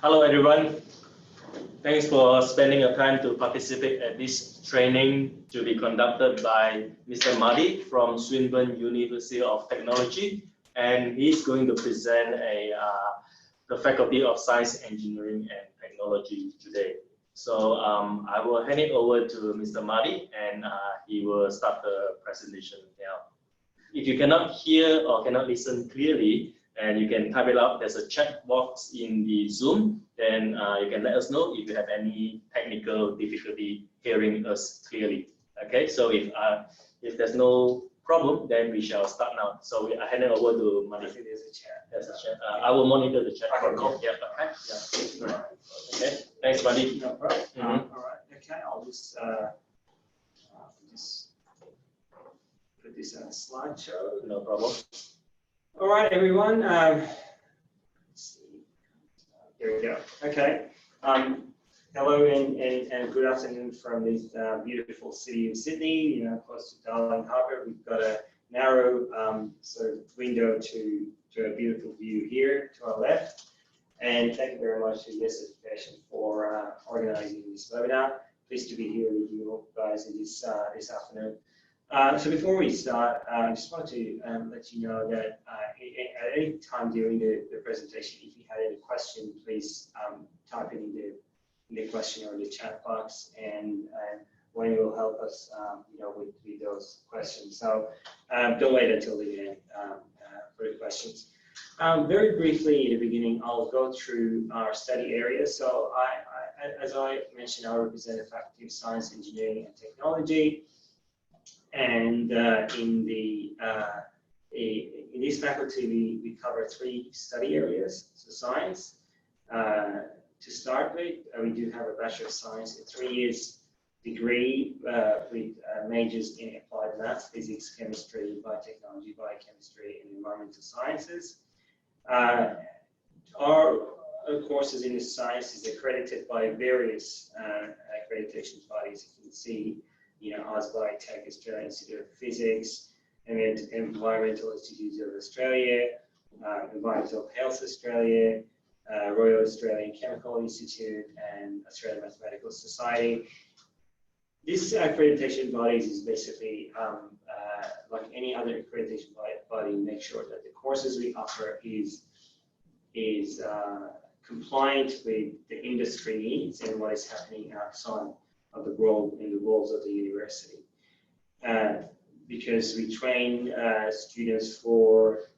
Hello, everyone. Thanks for spending your time to participate at this training to be conducted by Mr. Mahdi from Swinburne University of Technology, and he's going to present the Faculty of Science, Engineering, and Technology today. So I will hand it over to Mr. Mahdi, and he will start the presentation now. If you cannot hear or cannot listen clearly, and you can type it out. There's a chat box in the Zoom. Then you can let us know if you have any technical difficulty hearing us clearly. Okay, so if there's no problem, then we shall start now. So I hand it over to Mahdi. I think there's a chat. There's a chat. I will monitor the chat. Okay, cool. Yeah, okay. Yeah. Okay, thanks, Mahdi. No problem. All right. Okay, I'll just put this on a slideshow. No problem. All right, everyone. Let's see. Here we go. Okay. Hello and good afternoon from this beautiful city of Sydney. Close to Darling Harbour. We've got a narrow sort of window to a beautiful view here to our left. And thank you very much to Yes Education for organising this webinar. Pleased to be here with you guys this afternoon. So before we start, I just want to let you know that at any time during the presentation, if you had any question, please type it in the question or the chat box, and Wayne will help us, with those questions. So don't wait until the end for the questions. Very briefly at the beginning, I'll go through our study areas. So as I mentioned, I represent the Faculty of Science, Engineering, and Technology. And in this faculty, we cover 3 study areas. So science, to start with, we do have a Bachelor of Science, a 3 years degree with majors in applied maths, physics, chemistry, biotechnology, biochemistry, and environmental sciences. Our courses in this science is accredited by various accreditation bodies. You can see, AusBiotech, Australian Institute of Physics, and Environmental Institute of Australia, Environmental Health Australia, Royal Australian Chemical Institute, and Australian Mathematical Society. This accreditation bodies is basically like any other accreditation body, make sure that the courses we offer is compliant with the industry needs and what is happening outside of the world in the walls of the university, because we train students for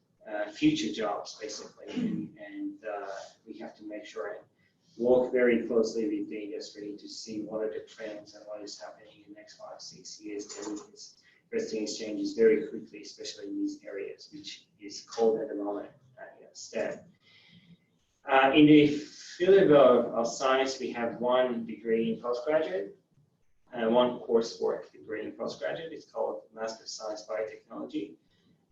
future jobs basically, and we have to make sure and work very closely with the industry to see what are the trends and what is happening in the next 5, 6 years, 10 years. Interesting changes very quickly, especially in these areas, which is called at the moment STEM. In the field of science, we have 1 degree in postgraduate, 1 coursework degree in postgraduate. It's called Master of Science Biotechnology.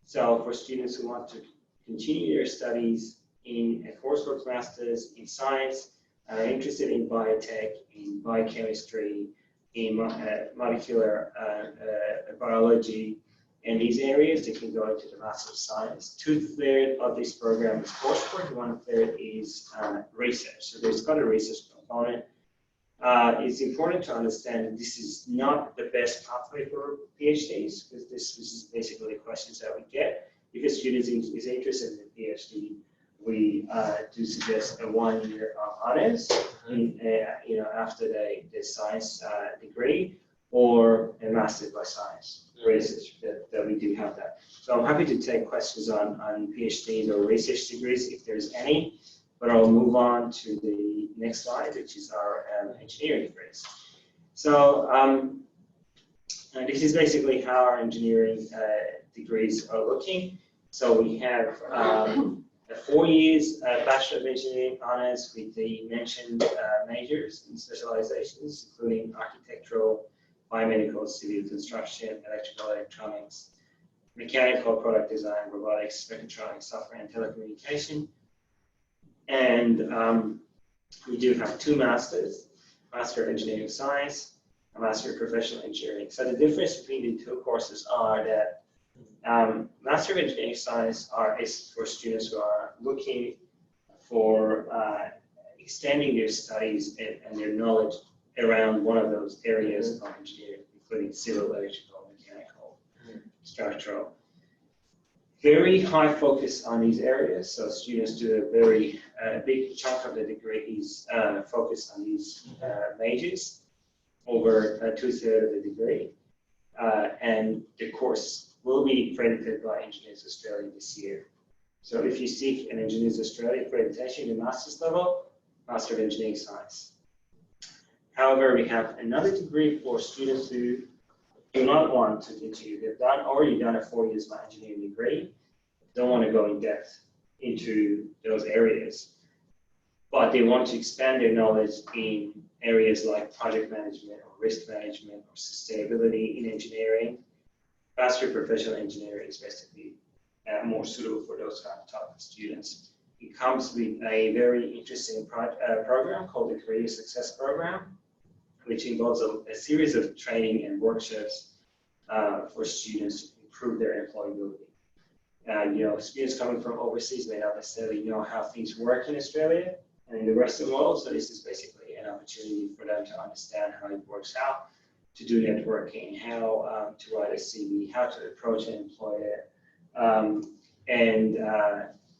So for students who want to continue their studies in a coursework master's in science, are interested in biotech, in biochemistry, in molecular biology, and these areas, they can go into the Master of Science. 2/3 of this program is coursework, 1/3 is research. So there's got a research component. It's important to understand that this is not the best pathway for PhDs, because this is basically the questions that we get. If a student is interested in a PhD, we do suggest a 1 year of honors after the science degree, or a Master by Science research that we do have that. So I'm happy to take questions on PhDs or research degrees if there's any, but I'll move on to the next slide, which is our engineering degrees. So this is basically how our engineering degrees are looking. So we have 4 years Bachelor of Engineering honors with the mentioned majors and specializations, including architectural, biomedical, civil construction, electrical, electronics, mechanical, product design, robotics, mechatronics, software, and telecommunication. And we do have 2 masters, Master of Engineering Science, a Master of Professional Engineering. So the difference between the 2 courses are that Master of Engineering Science is for students who are looking for extending their studies and their knowledge around one of those areas of engineering, including civil, electrical, mechanical, structural. Very high focus on these areas, so students do a very big chunk of the degree is focused on these majors, over 2/3 of the degree, and the course will be accredited by Engineers Australia this year. So if you seek an Engineers Australia accreditation in master's level, Master of Engineering Science. However, we have another degree for students who do not want to continue. They've already done a 4 years engineering degree, don't want to go in depth into those areas, but they want to expand their knowledge in areas like project management or risk management or sustainability in engineering. Bachelor of Professional Engineering is basically more suitable for those type of students. It comes with a very interesting program called the Career Success Program, which involves a series of training and workshops for students to improve their employability. Students coming from overseas may not necessarily know how things work in Australia and in the rest of the world, so this is basically an opportunity for them to understand how it works out, to do networking, how to write a CV, how to approach an employer, and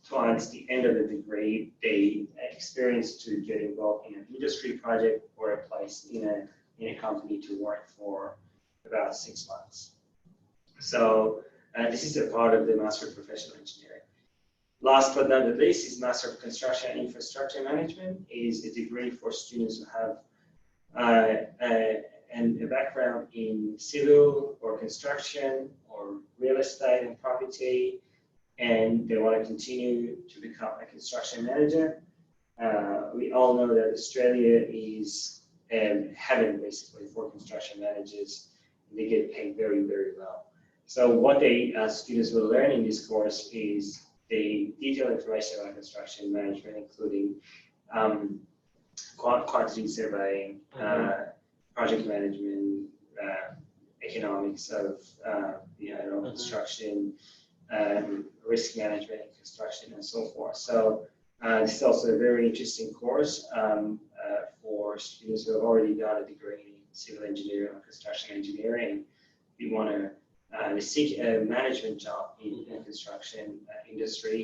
towards the end of the degree, they experience to get involved in an industry project or a place in a company to work for about 6 months. So this is a part of the Master of Professional Engineering. Last but not least is Master of Construction and Infrastructure Management. It is a degree for students who have a background in civil or construction or real estate and property, and they want to continue to become a construction manager. We all know that Australia is heaven basically for construction managers. They get paid very, very well. So what students will learn in this course is the detailed information about construction management, including quantity surveying, project management, economics of construction, risk management in construction, and so forth. So this is also a very interesting course for students who have already done a degree in civil engineering or construction engineering. If you want to seek a management job in the construction industry,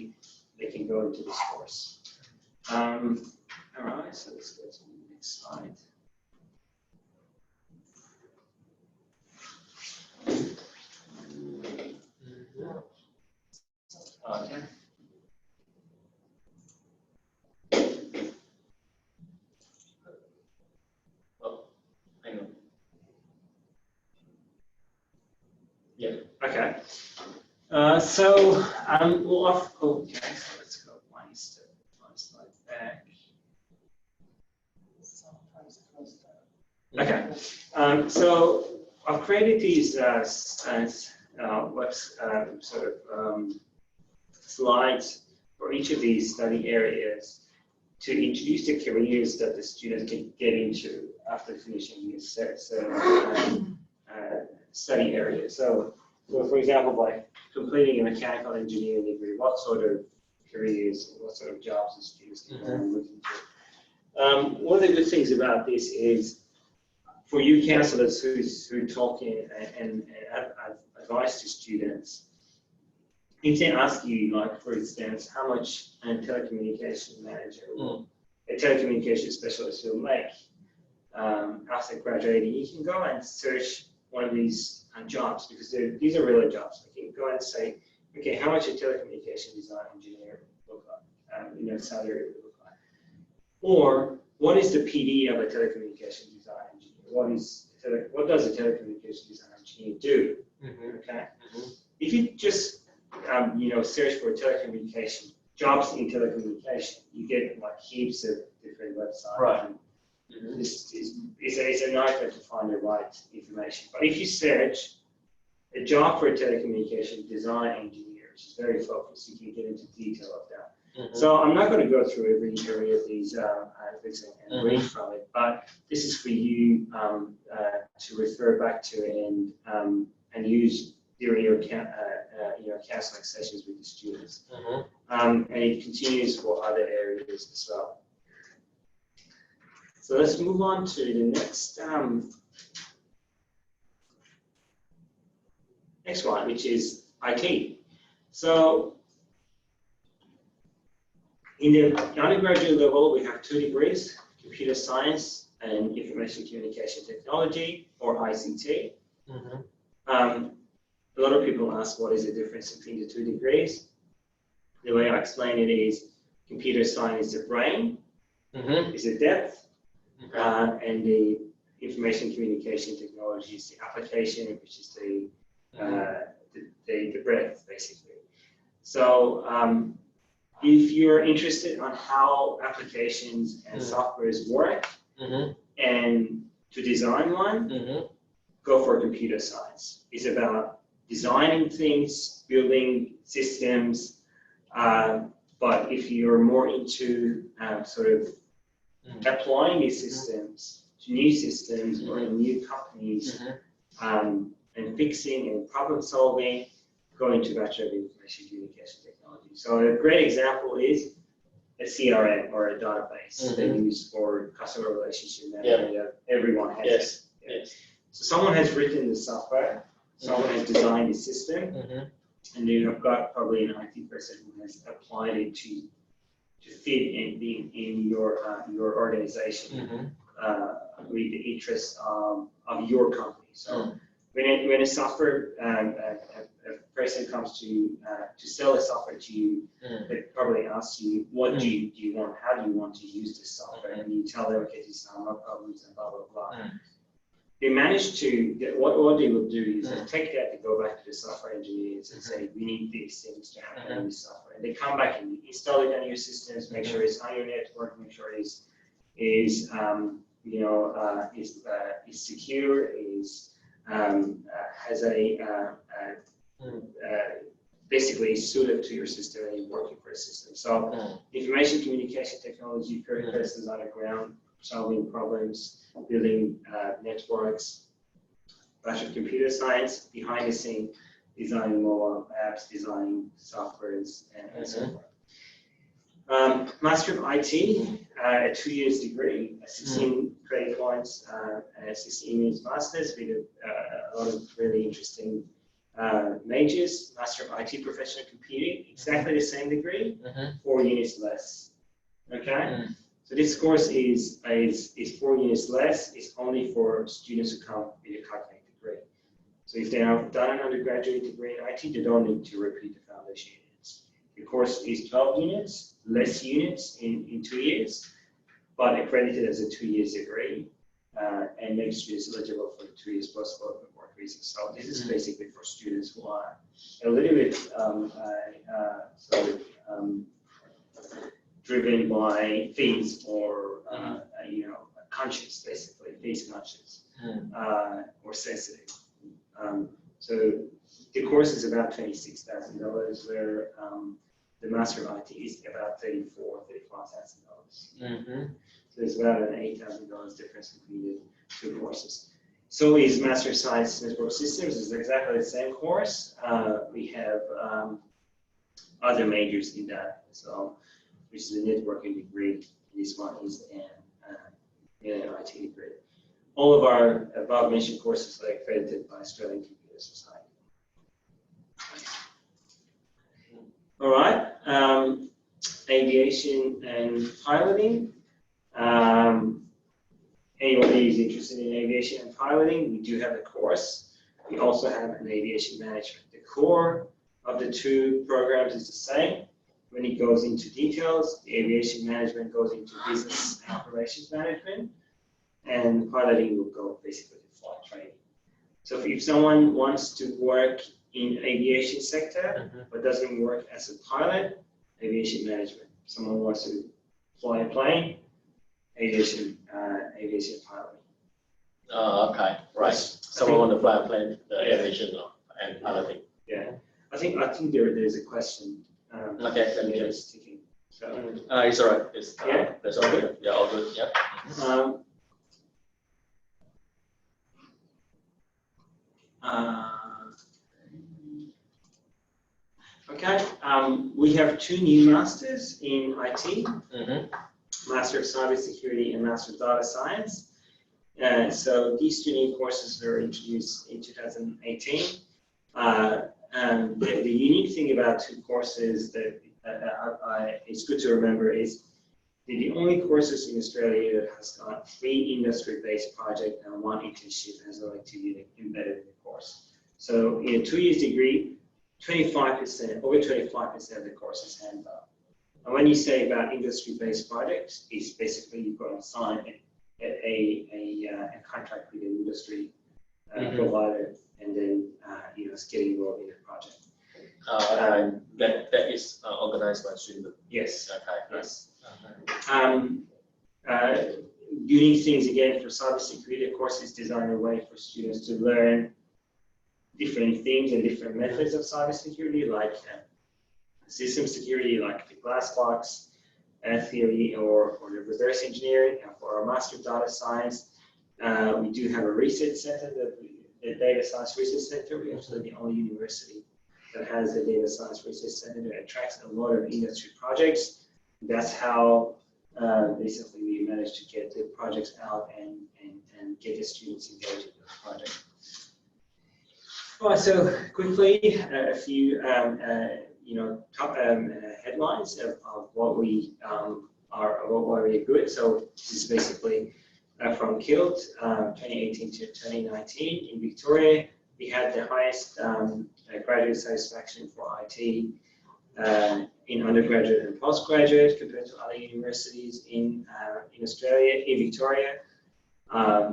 they can go into this course. All right, so let's go to the next slide. Okay. Oh, hang on. Yeah. Okay. Okay. So let's go one slide back. Okay. So I've created these slides for each of these study areas to introduce the careers that the students can get into after finishing this study area. So for example, by completing a mechanical engineering degree, what sort of careers, what sort of jobs the students can look into. One of the good things about this is for you counselors who talk in and advise to students, if they ask you, like, for instance, how much a telecommunication manager or a telecommunication specialist will make after graduating, you can go and search one of these jobs, because these are real jobs. You can go and say, okay, how much a telecommunication design engineer look like, salary would look like, or what is the PD of a telecommunication design engineer? What does a telecommunication design engineer do? Okay, if you just search for telecommunication jobs in telecommunication, you get like heaps of different websites. Right. It's a nightmare to find the right information. But if you search a job for a telecommunication design engineer, which is very focused, you can get into detail of that. So I'm not going to go through every area of these and read from it, but this is for you to refer back to and use during your counseling sessions with the students. And it continues for other areas as well. So let's move on to the next next one, which is IT. So in the undergraduate level, we have 2 degrees, computer science and information communication technology, or ICT. A lot of people ask what is the difference between the 2 degrees. The way I explain it is computer science is the brain, is the depth, and the information communication technology is the application, which is the breadth, basically. So if you're interested on how applications and softwares work and to design one, go for computer science. It's about designing things, building systems, but if you're more into sort of applying these systems to new systems or in new companies, and fixing and problem solving, go into Bachelor of Information Communication Technology. So a great example is a CRM or a database they use for customer relationship management that everyone has. So someone has written the software, someone has designed the system, and then I've got probably an IT person who has applied it to fit in your organization with the interests of your company. So when a software a person comes to sell a software to you, they probably ask you, what do you want? How do you want to use this software? And you tell them, okay, these are my problems and blah blah blah. They manage to get what they will do is they take that to go back to the software engineers and say, we need these things to happen in this software. And they come back and install it on your systems, make sure it's on your network, make sure it's secure, has a basically suited to your system and you're working for a system. So information communication technology, persons on the ground, solving problems, building networks, Bachelor of Computer Science, behind the scene, designing mobile apps, designing softwares, and so forth. Master of IT, a 2-year degree, 16 credit points, and 16 years masters with a lot of really interesting majors. Master of IT Professional Computing, exactly the same degree, 4 units less. Okay. So this course is 4 units less. It's only for students who come with a calculated degree. So if they have done an undergraduate degree in IT, they don't need to repeat the foundation units. The course is 12 units, less units in 2 years, but accredited as a 2-year degree, and makes students eligible for 2 years post-work visa. So this is basically for students who are a little bit driven by fees or conscious, basically fees conscious or sensitive. So the course is about $26,000, where the Master of IT is about $34,000, $35,000. So it's about an $8,000 difference between the 2 courses. So is Master of Science Network Systems is exactly the same course. We have other majors in that, so which is a networking degree. This one is an IT degree. All of our above mentioned courses are accredited by Australian Computer Society. All right, aviation and piloting. Anybody who's interested in aviation and piloting, we do have a course. We also have an aviation management. The core of the 2 programs is the same. When it goes into details, the aviation management goes into business and operations management, and piloting will go basically to flight training. So if someone wants to work in aviation sector but doesn't work as a pilot, aviation management. Someone wants to fly a plane, aviation piloting. Oh, okay, right. Someone want to fly a plane, the aviation and piloting. Yeah, I think there's a question. Okay, it's ticking. So it's all right. It's that's all good. Yeah, all good. Yeah. Okay. We have 2 new masters in IT. Master of Cybersecurity and Master of Data Science. So these two new courses were introduced in 2018. The unique thing about two courses that it's good to remember is they're the only courses in Australia that has got 3 industry-based projects and 1 internship as well activity embedded in the course. So in a 2-year degree, 25%, over 25% of the course is hands-on. And when you say about industry-based projects, it's basically you've got to sign a contract with an industry provider, and then get involved in the project. That is organized by Swinburne. Yes. Okay. Yes. Unique things again for cybersecurity, of course, is designed a way for students to learn different things and different methods of cybersecurity, like system security, like the glass box theory, or the reverse engineering. For our Master of Data Science, we do have a research center, the Data Science Research Center. We're actually the only university that has a Data Science Research Center that attracts a lot of industry projects. That's how basically we managed to get the projects out and get the students engaged in the project. All right, so quickly, a few top headlines of what we what we're good. So this is basically from KILT 2018 to 2019 in Victoria. We had the highest graduate satisfaction for IT in undergraduate and postgraduate compared to other universities in Australia, in Victoria.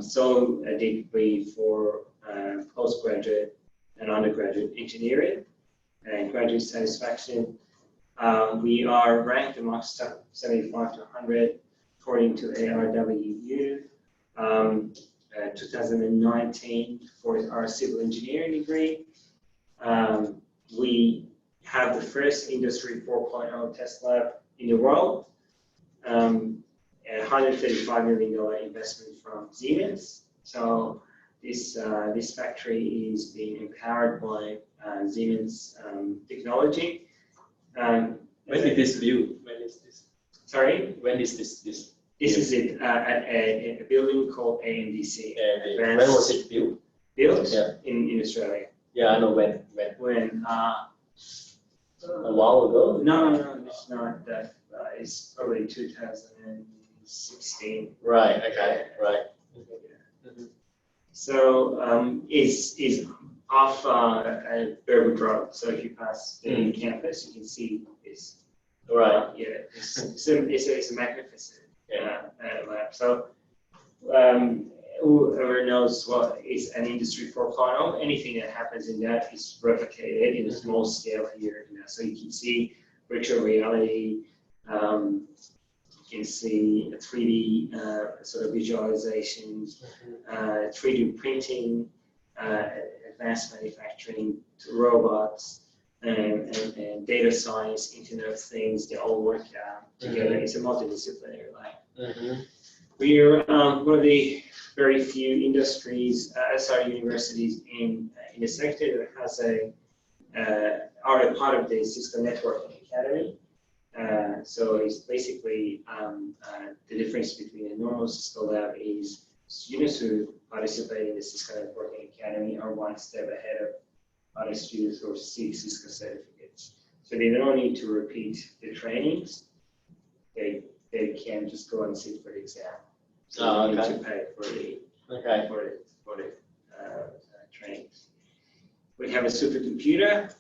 So did we for postgraduate and undergraduate engineering and graduate satisfaction. We are ranked amongst top 75 to 100 according to ARWU. 2019 for our civil engineering degree. We have the first Industry 4.0 test lab in the world. A $135 million investment from Siemens. So this factory is being empowered by Siemens technology. When did this build? When is this? Sorry? When is this? This is at a building called AMDC. When was it built? Built in Australia. Yeah, I know when. When a while ago? No, it's not that. It's probably 2016. Right. Okay. Right. Mm-hmm. So is off Burwood Road. So if you pass the campus, you can see this. Right. It's a magnificent lab. So whoever knows what is an Industry 4.0, anything that happens in that is replicated in a small scale here. So you can see virtual reality. You can see 3D sort of visualizations, 3D printing, advanced manufacturing, robots, and data science, Internet of Things. They all work together. It's a multidisciplinary lab. We're one of the very few universities in the sector that has are a part of the Cisco Networking Academy. So it's basically the difference between a normal Cisco lab is students who participate in the Cisco Networking Academy are one step ahead of other students who seek Cisco certificates. So they don't need to repeat the trainings. They can just go and sit for the exam. So they need to pay for the trainings. We have a supercomputer.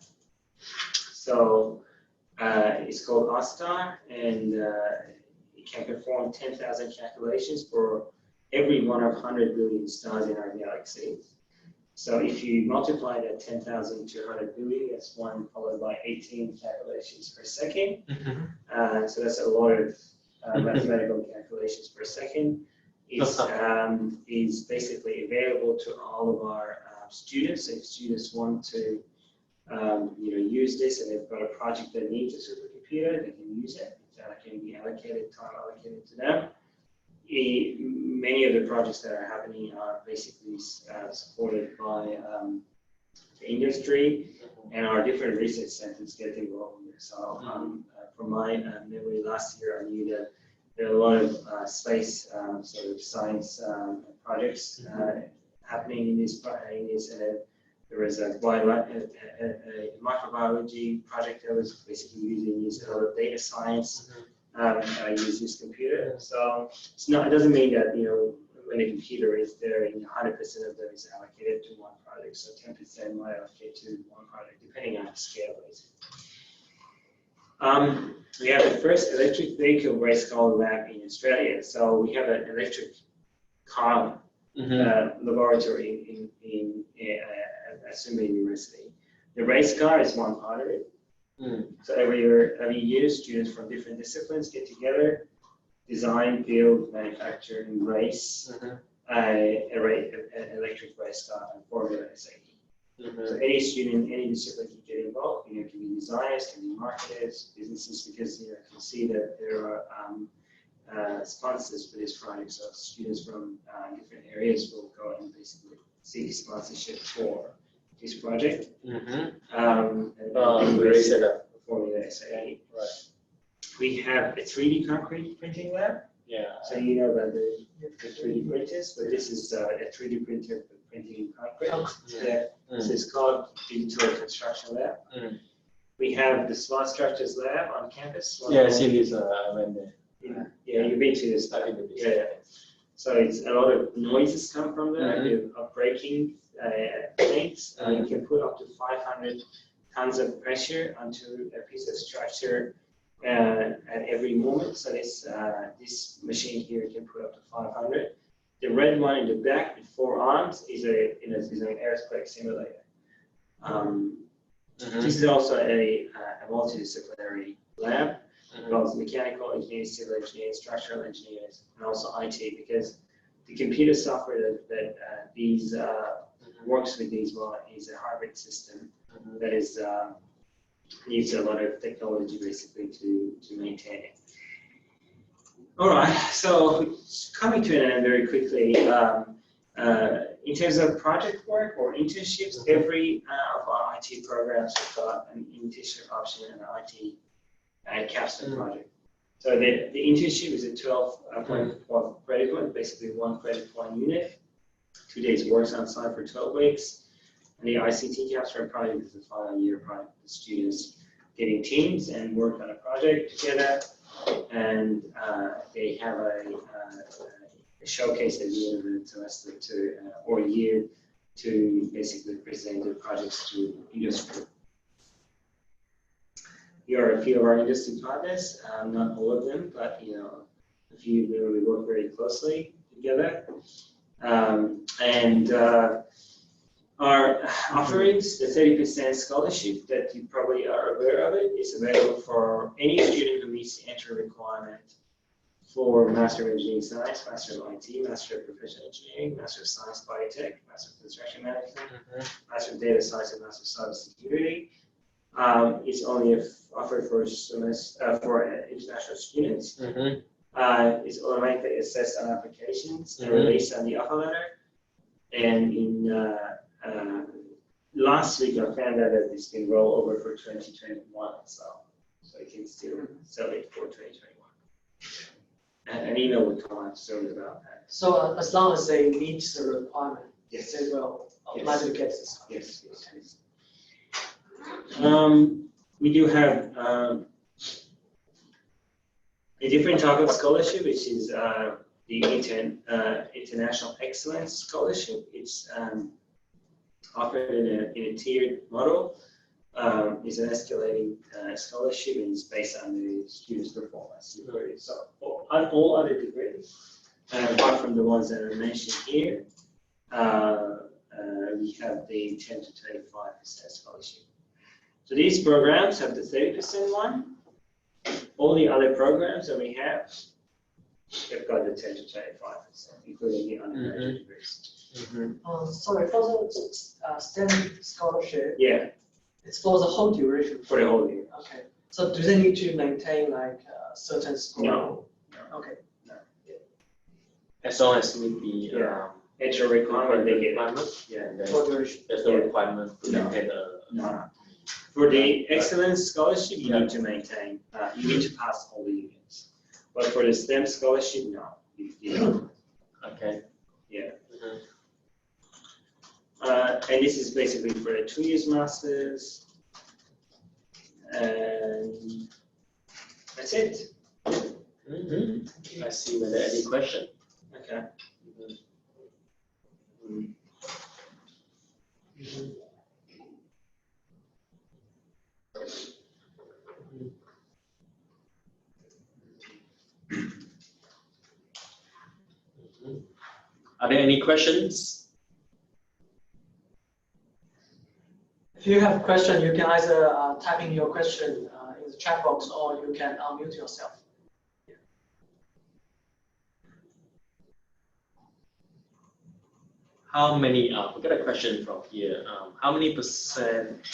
So it's called OSTAR, and it can perform 10,000 calculations for every one of 100 billion stars in our galaxy. So if you multiply that 10,000 to 100 billion, that's 1 followed by 18 calculations per second. So that's a lot of mathematical calculations per second. Is basically available to all of our students. If students want to use this and they've got a project that needs a supercomputer, they can use it. It can be time allocated to them. Many of the projects that are happening are basically supported by the industry, and our different research centers get involved in this. So from my memory last year, I knew that there are a lot of space sort of science projects happening in this. There was a microbiology project that was basically using a lot of data science. Use this computer. So it's not. It doesn't mean that when a computer is there, 100% of them is allocated to one project. So 10% might allocate to one project, depending on the scale. We have the first electric vehicle race car lab in Australia. So we have an electric car laboratory at Swinburne University. The race car is one part of it. So every year, students from different disciplines get together, design, build, manufacture, and race an electric race car and Formula SAE. So any student, any discipline can get involved. Can be designers, can be marketers, businesses, because you can see that there are sponsors for this project. So students from different areas will go and basically seek sponsorship for this project. Formula SAE. Right. We have a 3D concrete printing lab. Yeah. So you know about the 3D printers, but this is a 3D printer for printing concrete. So it's called Digital Construction Lab. We have the Smart Structures Lab on campus. Yeah, I see this. I went there. Yeah, you've been to this. Yeah. So it's a lot of noises come from there. Of breaking things. You can put up to 500 tons of pressure onto a piece of structure at every moment. So this machine here can put up to 500. The red one in the back with 4 arms is an earthquake simulator. This is also a multidisciplinary lab. Involves mechanical engineers, civil engineers, structural engineers, and also IT, because the computer software that these works with these is a hybrid system that is needs a lot of technology basically to maintain it. All right, so coming to an end very quickly, in terms of project work or internships, every of our IT programs have got an internship option and an IT capstone project. So the internship is a 12 credit one, basically 1 credit per unit, 2 days works on site for 12 weeks. And the ICT capstone project is a final year project. The students get in teams and work on a project together, and they have a showcase at the end of the semester or year to basically present their projects to industry. Here are a few of our industry partners, not all of them, but a few where we work very closely together. Our offerings, the 30% scholarship that you probably are aware of it, is available for any student who meets the entry requirement for Master of Engineering Science, Master of IT, Master of Professional Engineering, Master of Science Biotech, Master of Construction Management, Master of Data Science, and Master of Cybersecurity. It's only offered for international students. It's automatically assessed on applications and released on the offer letter. And in last week, I found out that it's been rolled over for 2021, so you can still sell it for 2021. And an email will come out soon about that. So as long as they meet the requirement, yes, they will apply to get this. Yes. We do have a different type of scholarship, which is the International Excellence Scholarship. It's offered in a tiered model. It's an escalating scholarship, and it's based on the student's performance. So on all other degrees, apart from the ones that are mentioned here, we have the 10 to 25% scholarship. So these programs have the 30% one. All the other programs that we have, they've got the 10 to 25%, including the undergraduate degrees. Sorry, for the STEM scholarship, it's for the whole duration. For the whole year. Okay. So do they need to maintain like a certain score? No. Okay. No. As long as meet the entry requirement, they get it. For duration. There's no requirement to maintain No. For the excellence scholarship, you need to maintain. You need to pass all the units. But for the STEM scholarship, no. You don't. Okay. Yeah. And this is basically for a 2 years masters. And that's it. I see whether any question. Okay. Are there any questions? If you have a question, you can either type in your question in the chat box, or you can unmute yourself. How many? We got a question from here. How many percentage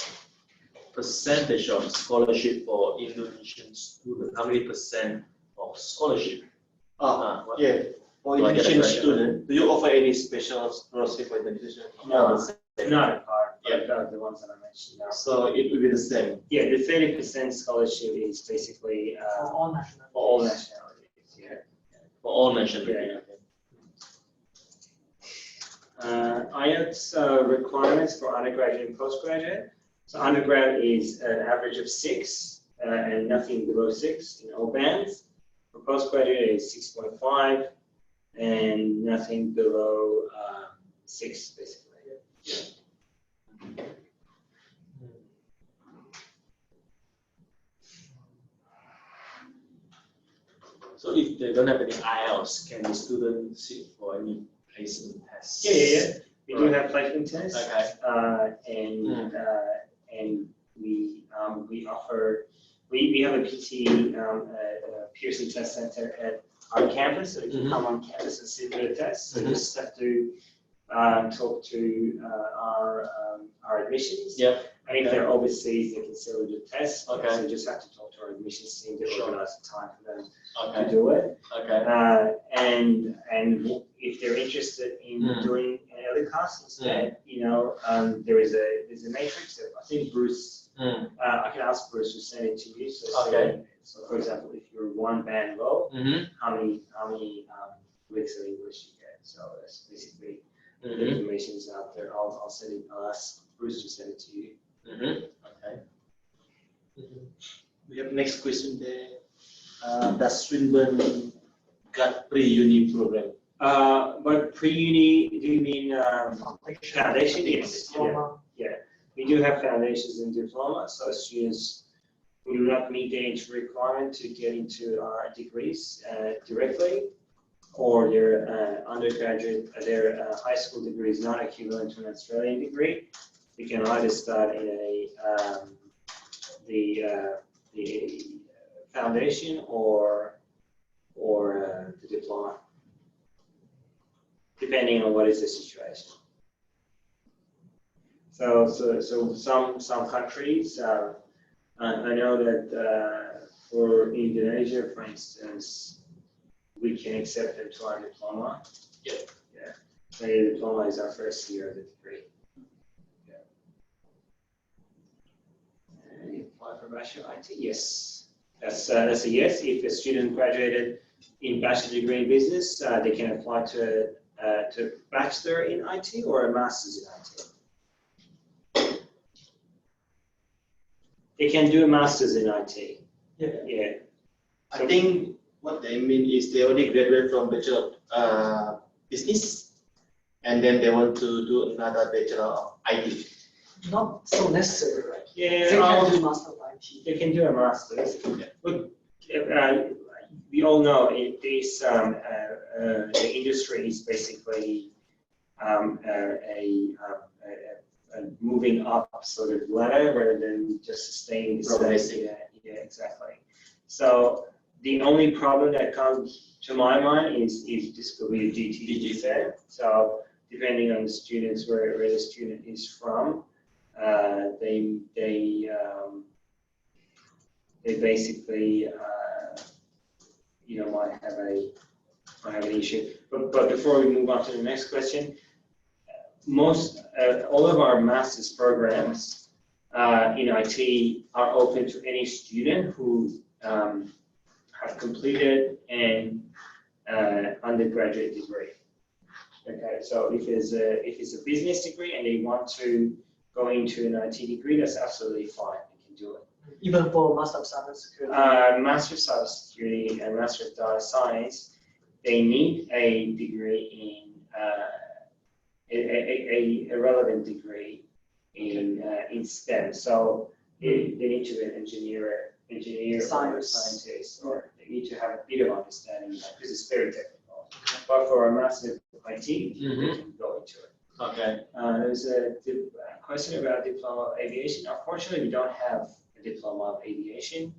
of scholarship for Indonesian students? How many percent of scholarship? Yeah. For Indonesian student, do you offer any special scholarship for Indonesian? No, not a part. Yeah, the ones that I mentioned. No. So it will be the same. Yeah, the 30% scholarship is basically For all nationalities. for all nationalities. Yeah. For all nationalities. IELTS requirements for undergraduate and postgraduate. So undergrad is an average of 6 and nothing below 6 in all bands. For postgraduate is 6.5 and nothing below 6 basically. Yeah. So if they don't have any IELTS, can the student sit for any placement tests? Yeah. We do have placement tests. Okay. And we offer we have a PT Pearson Test Center at our campus, so you can come on campus and sit for the test. So you just have to talk to our admissions. Yep. And if they're overseas, they can still do the test. Okay. So you just have to talk to our admissions team to organize a time for them to Okay. do it. Okay. And if they're interested in doing an early class instead, there's a matrix that I think Bruce, I can ask Bruce to send it to you. So for example, if you're one band low, how many weeks of English you get? So that's basically the information is out there. I'll ask Bruce to send it to you. Okay. We have next question there. Does Swinburne got pre-uni program? But pre-uni, do you mean foundation? Yes. Yeah. We do have foundations and diploma, so students who do not meet the age requirement to get into our degrees directly, or their undergraduate, their high school degree is not equivalent to an Australian degree, we can either start in the foundation or the diploma, depending on what is the situation. So some countries, I know that for Indonesia, for instance, we can accept them to our diploma. Yeah. So the diploma is our first year of the degree. And apply for bachelor IT. Yes, that's a yes. If a student graduated in bachelor degree in business, they can apply to bachelor in IT or a master's in IT. They can do a master's in IT. Yeah. I think what they mean is they already graduate from Bachelor of Business, and then they want to do another Bachelor of IT. Not so necessary, right? Yeah, They can do master of IT. they can do a master's. But we all know the industry is basically a moving up sort of ladder rather than just staying the same. Yeah, exactly. So the only problem that comes to my mind is disability set. So depending on the students, where the student is from, they basically might have an issue. But before we move on to the next question, all of our master's programs in IT are open to any student who have completed an undergraduate degree. Okay, so if it's a business degree and they want to go into an IT degree, that's absolutely fine. They can do it. Even for Master of Cybersecurity? Master of Cybersecurity and Master of Data Science, they need a degree in a relevant degree in STEM. So they need to be an engineer or scientist, or they need to have a bit of understanding because it's very technical. But for a Master of IT, they can go into it. Okay. There's a question about Diploma of Aviation. Unfortunately, we don't have a Diploma of Aviation.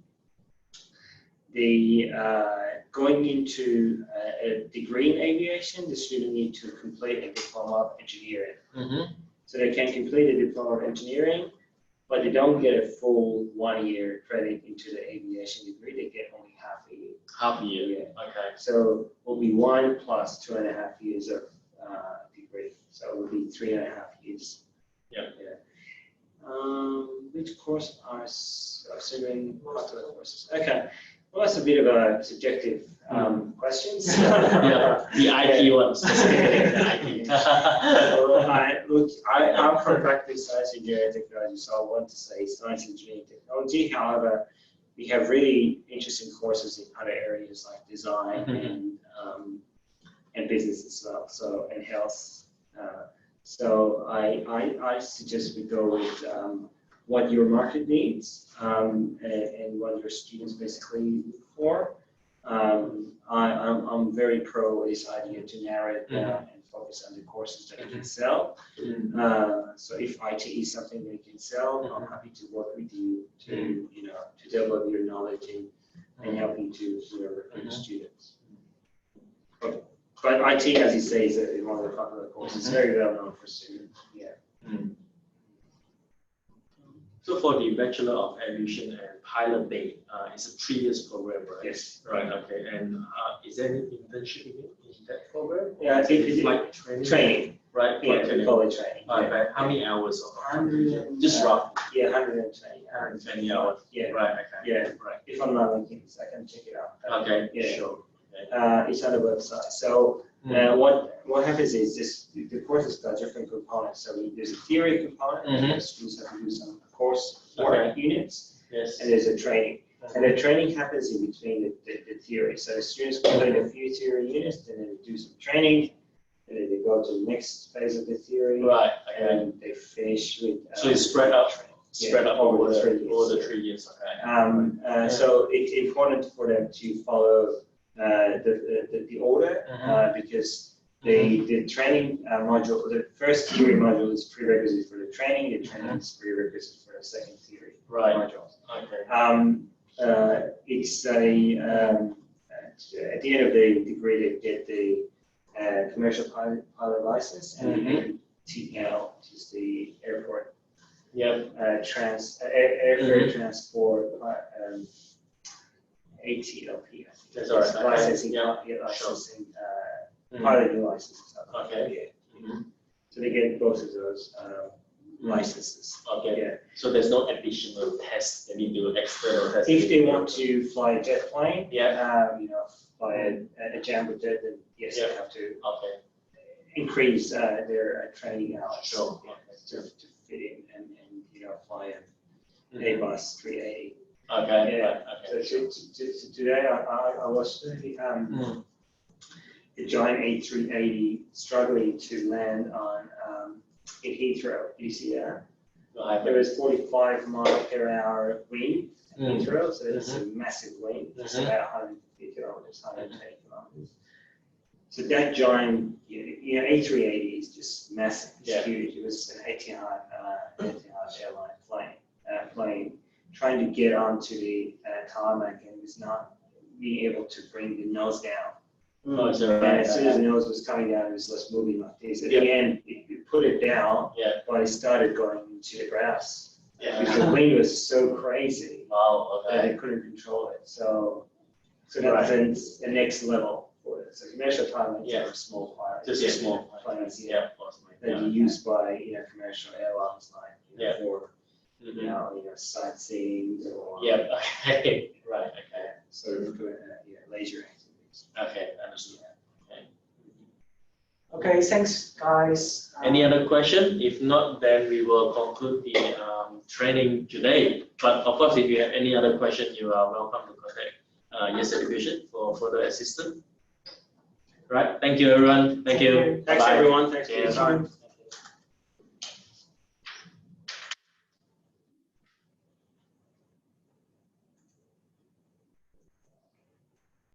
Going into a degree in aviation, the student need to complete a Diploma of Engineering. So they can complete a Diploma of Engineering, but they don't get a full 1 year credit into the aviation degree. They get only half a year. Half a year. Yeah. Okay. So it will be 1 plus 2.5 years of degree. So it will be 3.5 years. Yeah. Which course are considering popular courses? Okay. Well, that's a bit of a subjective questions. Yeah, the IT one specifically, the IT. I'm from Faculty Science Engineering Technology, so I want to say Science Engineering Technology. However, we have really interesting courses in other areas like design and business as well, so and health. So I suggest we go with what your market needs and what your students basically look for. I'm very pro this idea to narrow it down and focus on the courses that you can sell. So if IT is something that you can sell, I'm happy to work with you to to develop your knowledge and help you to recruit students. But IT, as you say, is one of the popular courses. It's very well known for students. Yeah. So for the Bachelor of Aviation and Pilot Bay, it's a 3 years program, right? Yes. Right. Okay. And is there any internship in that program? Yeah, it's like training. Right. Yeah, we call it training. Okay. How many hours of 100. Just rough. Yeah, 120. 120 hours. Yeah. Right. Okay. Yeah. Right. If I'm not linking this, I can check it out. Okay. Yeah. Sure. It's on the website. So what happens is the courses got different components. So there's a theory component. The students have to do some course work units, Yes. and there's a training. And the training happens in between the theory. So the students complete a few theory units, then they do some training, and then they go to the next phase of the theory, Right. Okay. and they finish with. So it's spread out. Spread Yeah, up over the 3 years. over the 3 years. Okay. So it's important for them to follow the order because the training module, the first theory module is prerequisite for the training. The training is prerequisite for the second theory module. Okay. It's at the end of the degree they get the commercial pilot license and the TPL, which is the airport. Yep. Airfare transport, ATLP, I think. That's all right. Okay. Licensing, Yeah. licensing, piloting licenses. Okay. Yeah. So they get both of those licenses. Okay. Yeah. So there's no additional tests they need to do external tests. If they want to fly a jet plane, Yeah. fly a Jambo jet, then yes, Yeah. they have to Okay. increase their training hours. Sure. To fit in and fly an Airbus 380. Okay. Yeah. Right. Okay. So today I was a giant A380 struggling to land on in Heathrow, UCL. There was 45-mile-per-hour wind at Heathrow, so it's a massive wind. It's about 150 kilometers, 120 kilometers. So that giant, A380 is just massive. It's huge. It was an Etihad airline plane trying to get onto the tarmac and was not being able to bring the nose down. Oh, is that And right? as soon as the nose was coming down, it was just moving like this. At the end, it put it down, but it started going into the grass. Because the wind was so crazy Wow. that Okay. they couldn't control it. So that's the next level for it. So commercial pilots are small pilots. Just a small planes, Yeah. Possibly. that are used by commercial airlines like for Mhm. sightseeing or Yep. Okay. Right. Okay. sort of leisure activities. Okay, understood. Okay, thanks, guys. Any other question? If not, then we will conclude the training today. But of course, if you have any other question, you are welcome to contact Yes Education for further assistance. Right. Thank you, everyone. Thank you. Thanks, Bye-bye. everyone. Thanks for your Cheers. time.